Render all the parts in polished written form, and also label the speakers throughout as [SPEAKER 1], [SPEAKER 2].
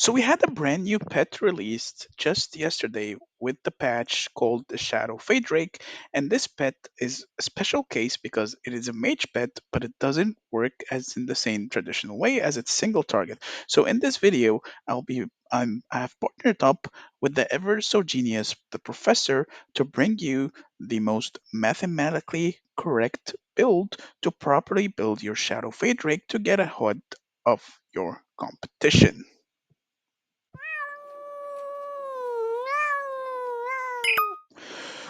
[SPEAKER 1] So we had a brand new pet released just yesterday with the patch called the Shadow Faedrake, and this pet is a special case because it is a mage pet, but it doesn't work as in the same traditional way as its single target. So in this video, I have partnered up with the ever so genius the professor to bring you the most mathematically correct build to properly build your Shadow Faedrake to get ahead of your competition.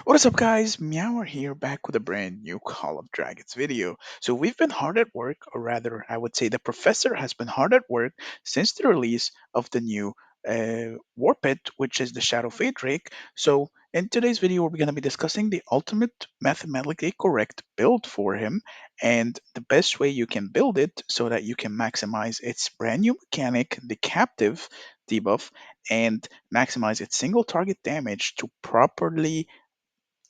[SPEAKER 1] What is up, guys? MEOWER here, back with a brand new Call of Dragons video. So we've been hard at work, or rather, I would say the professor has been hard at work since the release of the new War Pit, which is the Shadow Fate Drake. So in today's video, we're going to be discussing the ultimate mathematically correct build for him and the best way you can build it so that you can maximize its brand new mechanic, the captive debuff, and maximize its single target damage to properly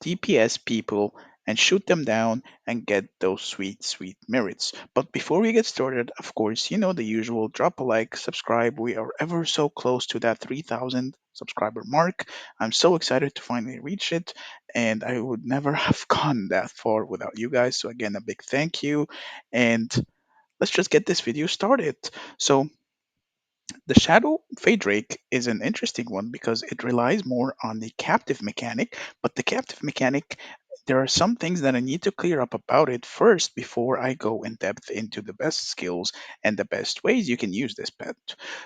[SPEAKER 1] DPS people and shoot them down and get those sweet, sweet merits. But before we get started, of course, you know the usual drop a like, subscribe. We are ever so close to that 3,000 subscriber mark. I'm so excited to finally reach it, and I would never have gone that far without you guys. So, again, a big thank you, and let's just get this video started. So, the Shadow Faedrake is an interesting one because it relies more on the captive mechanic, but the captive mechanic, there are some things that I need to clear up about it first before I go in depth into the best skills and the best ways you can use this pet.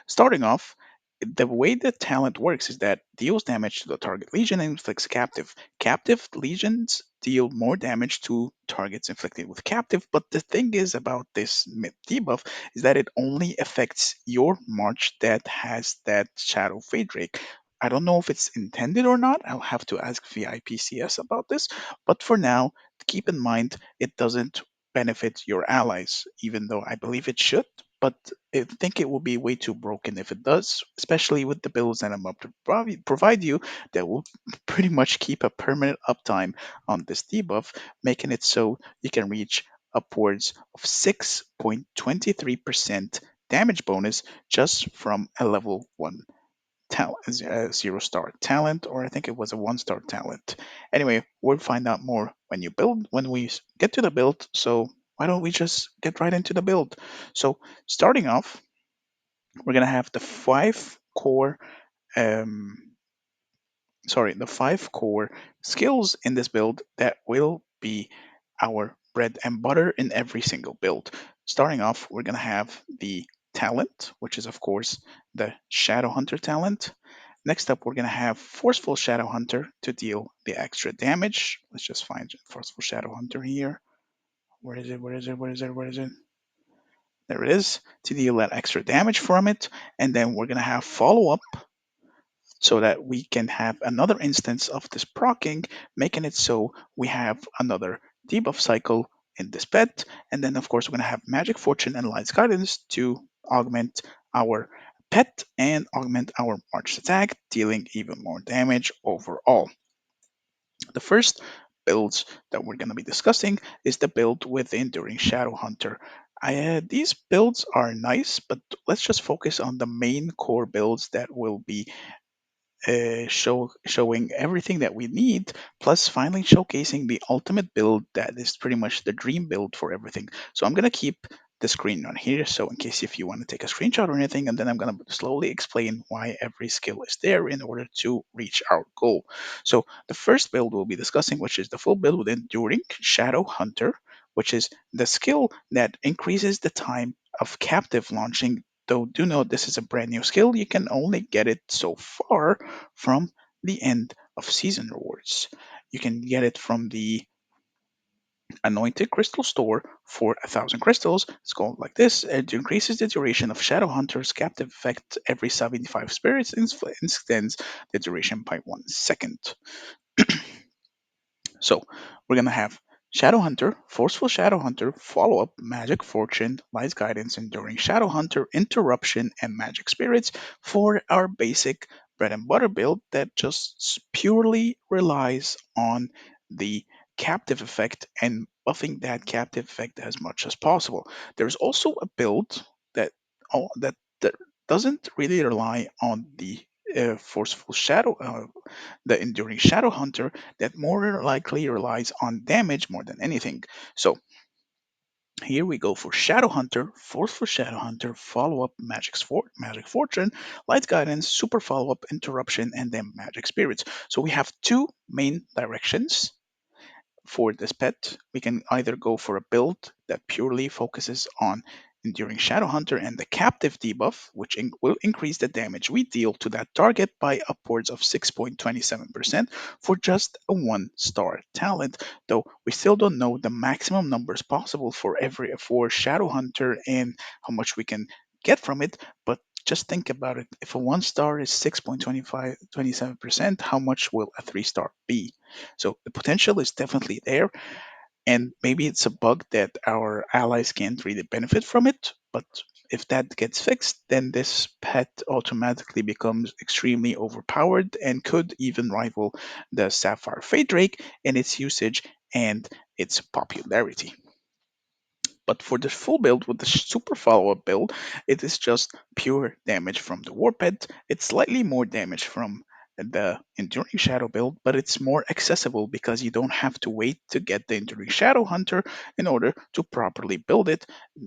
[SPEAKER 1] Starting off, the way the talent works is that deals damage to the target legion and inflicts captive. Captive legions deal more damage to targets inflicted with captive, but the thing is about this debuff is that it only affects your March that has that Shadow Fade Drake. I don't know if it's intended or not. I'll have to ask VIPCS about this. But for now, keep in mind it doesn't benefit your allies, even though I believe it should. But I think it will be way too broken if it does, especially with the builds that I'm up to provide you that will pretty much keep a permanent uptime on this debuff, making it so you can reach upwards of 6.23% damage bonus just from a level 1 talent, 0-star talent, or I think it was a 1-star talent. Anyway, we'll find out more when we get to the build. So why don't we just get right into the build? So starting off, we're gonna have the um, the 5 core skills in this build that will be our bread and butter in every single build. Starting off, we're going to have the talent, which is, of course, the Shadow Hunter talent. Next up, we're going to have Forceful Shadow Hunter to deal the extra damage. Let's just find Forceful Shadow Hunter here. Where is it? Where is it? Where is it? Where is it? There it is, to deal that extra damage from it. And then we're going to have Follow Up so that we can have another instance of this proccing, making it so we have another debuff cycle in this pet. And then, of course, we're going to have Magic Fortune and Light's Guidance to augment our pet and augment our March attack, dealing even more damage overall. The first builds that we're going to be discussing is the build with the Enduring Shadow Hunter. These builds are nice, but let's just focus on the main core builds that will be showing everything that we need, plus finally showcasing the ultimate build that is pretty much the dream build for everything. So I'm gonna keep the screen on here, so in case if you want to take a screenshot or anything, and then I'm gonna slowly explain why every skill is there in order to reach our goal. So the first build we'll be discussing, which is the full build with Enduring Shadow Hunter, which is the skill that increases the time of captive launching. Though do note this is a brand new skill, you can only get it so far from the end of season rewards. You can get it from the Anointed Crystal Store for 1,000 crystals. It's called like this. It increases the duration of Shadow Hunter's captive effect every 75 spirits and extends the duration by 1 second. So we're gonna have Shadow Hunter, Forceful Shadow Hunter, Follow Up, Magic Fortune, Light's Guidance, Enduring Shadow Hunter, Interruption, and Magic Spirits for our basic bread and butter build that just purely relies on the captive effect and buffing that captive effect as much as possible. There's also a build that that doesn't really rely on the forceful shadow, the enduring shadow hunter, that more likely relies on damage more than anything. So here we go for Shadow Hunter, Forceful Shadow Hunter, Follow Up, Magic Fortune, Light Guidance, Super Follow Up, Interruption, and then Magic Spirits. So we have two main directions for this pet. We can either go for a build that purely focuses on Enduring Shadow Hunter and the Captive debuff, which will increase the damage we deal to that target by upwards of 6.27% for just a 1-star talent. Though we still don't know the maximum numbers possible for Shadow Hunter and how much we can get from it, but just think about it. If a 1-star is 6.27%, how much will a 3-star be? So the potential is definitely there, and maybe it's a bug that our allies can't really benefit from it. But if that gets fixed, then this pet automatically becomes extremely overpowered and could even rival the Sapphire Faedrake in its usage and its popularity. But for the full build with the super follow up build, it is just pure damage from the Warped. It's slightly more damage from the Enduring Shadow build, but it's more accessible because you don't have to wait to get the Enduring Shadow Hunter in order to properly build it.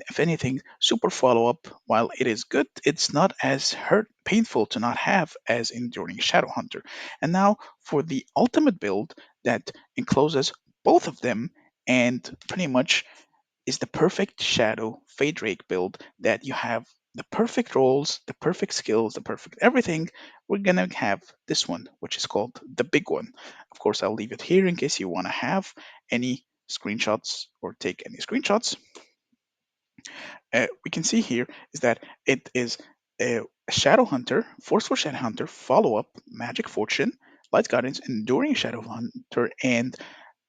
[SPEAKER 1] If anything, super follow up, while it is good, it's not as painful to not have as Enduring Shadow Hunter. And now for the ultimate build that encloses both of them and pretty much is the perfect Shadow Faedrake build that you have the perfect rolls, the perfect skills, the perfect everything. We're gonna have this one, which is called the big one. Of course, I'll leave it here in case you want to have any screenshots or take any screenshots. We can see here is that it is a Shadow Hunter, Forceful Shadow Hunter, follow up, Magic Fortune, Light Guardians, Enduring Shadow Hunter, and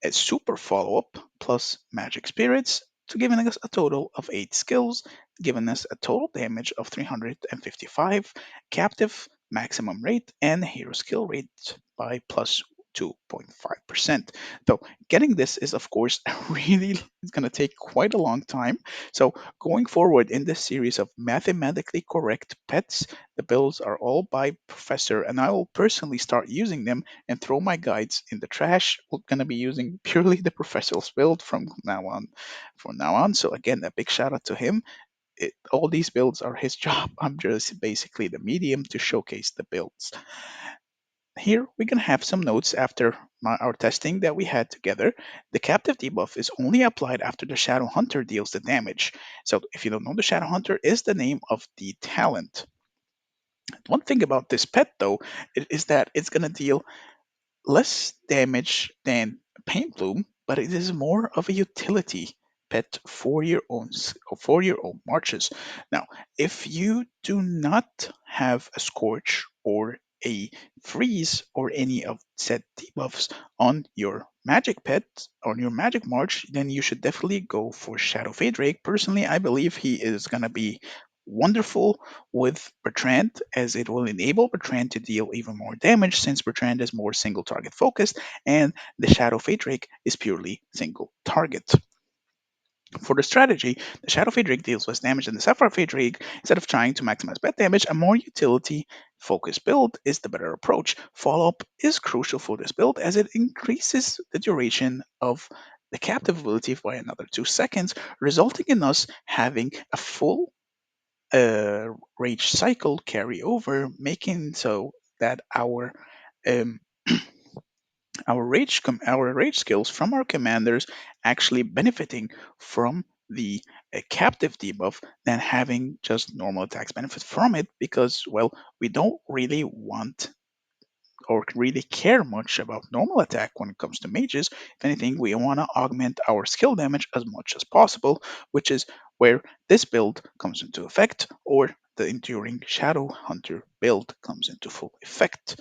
[SPEAKER 1] a super follow up plus magic spirits to giving us a total of 8 skills, giving us a total damage of 355, captive maximum rate, and hero skill rate by plus 2.5%. So getting this is of course really it's going to take quite a long time. So going forward in this series of mathematically correct pets, the builds are all by Professor, and I will personally start using them and throw my guides in the trash. We're gonna be using purely the professor's build from now on. From now on, so again, a big shout out to him. All these builds are his job. I'm just basically the medium to showcase the builds. Here we're gonna have some notes after our testing that we had together. The captive debuff is only applied after the Shadow Hunter deals the damage. So if you don't know, the Shadow Hunter is the name of the talent. One thing about this pet though is that it's gonna deal less damage than Paint Bloom, but it is more of a utility pet for your own marches. Now, if you do not have a Scorch or a Freeze or any of said debuffs on your magic pet, on your magic march, then you should definitely go for Shadow Faedrake. Personally, I believe he is gonna be wonderful with Bertrand, as it will enable Bertrand to deal even more damage since Bertrand is more single target focused and the Shadow Fate Drake is purely single target. For the strategy, the Shadow Fate Drake deals less damage than the Sapphire Fate Drake. Instead of trying to maximize bet damage, a more utility focused build is the better approach. Follow up is crucial for this build as it increases the duration of the captive ability by another 2 seconds, resulting in us having a full rage cycle carry over, making so that um, our rage skills from our commanders actually benefiting from the captive debuff than having just normal attacks benefit from it, because well, we don't really want or really care much about normal attack when it comes to mages. If anything, we want to augment our skill damage as much as possible, which is where this build comes into effect, or the Enduring Shadow Hunter build comes into full effect.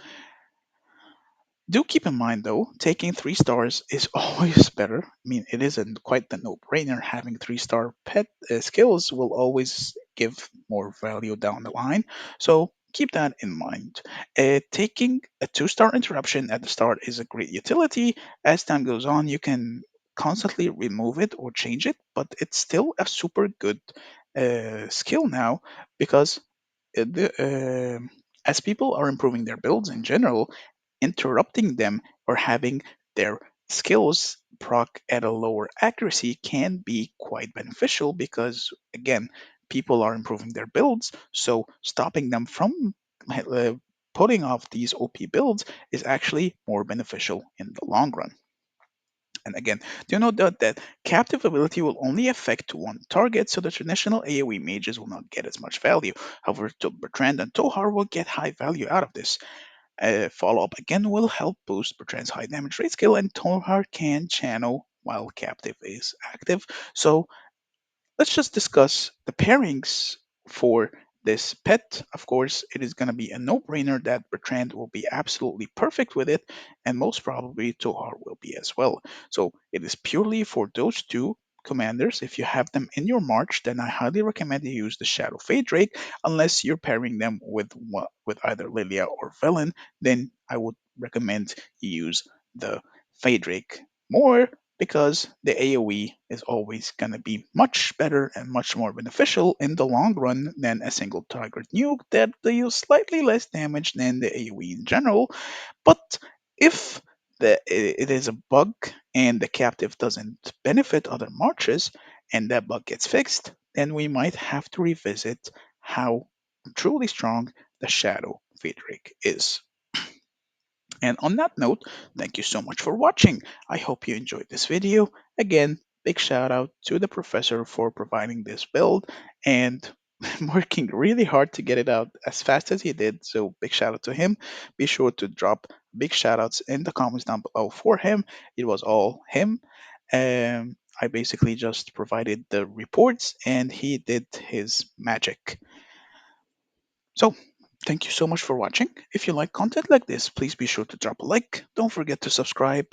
[SPEAKER 1] Do keep in mind though, taking 3 stars is always better. I mean, it isn't quite the no-brainer. Having 3-star pet skills will always give more value down the line. So keep that in mind. Taking a 2-star interruption at the start is a great utility. As time goes on, you can constantly remove it or change it, but it's still a super good skill now because as people are improving their builds in general, interrupting them or having their skills proc at a lower accuracy can be quite beneficial because, again, people are improving their builds, so stopping them from uh, putting off these OP builds is actually more beneficial in the long run. And again, do note that captive ability will only affect one target, so the traditional AoE mages will not get as much value. However, Bertrand and Tohar will get high value out of this. Follow up again will help boost Bertrand's high damage rate skill, and Tohar can channel while captive is active. So let's just discuss the pairings for this pet. Of course, it is going to be a no brainer that Bertrand will be absolutely perfect with it, and most probably Tohar will be as well. So it is purely for those two commanders. If you have them in your march, then I highly recommend you use the Shadow Faedrake. Unless you're pairing them with with either Lilia or Velen, then I would recommend you use the Faedrake more because the AoE is always going to be much better and much more beneficial in the long run than a single target nuke that deals slightly less damage than the AoE in general. But if it is a bug and the captive doesn't benefit other marches and that bug gets fixed, then we might have to revisit how truly strong the Shadow Faedrake is. And on that note, thank you so much for watching. I hope you enjoyed this video. Again, big shout out to the professor for providing this build and working really hard to get it out as fast as he did. So big shout out to him. Be sure to drop big shout outs in the comments down below for him. It was all him. I basically just provided the reports and he did his magic. So, thank you so much for watching. If you like content like this, please be sure to drop a like. Don't forget to subscribe.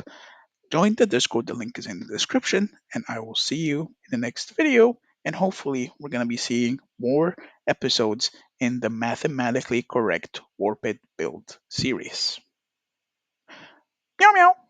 [SPEAKER 1] Join the Discord, the link is in the description, and I will see you in the next video. And hopefully, we're going to be seeing more episodes in the mathematically correct Warped build series. Meow meow!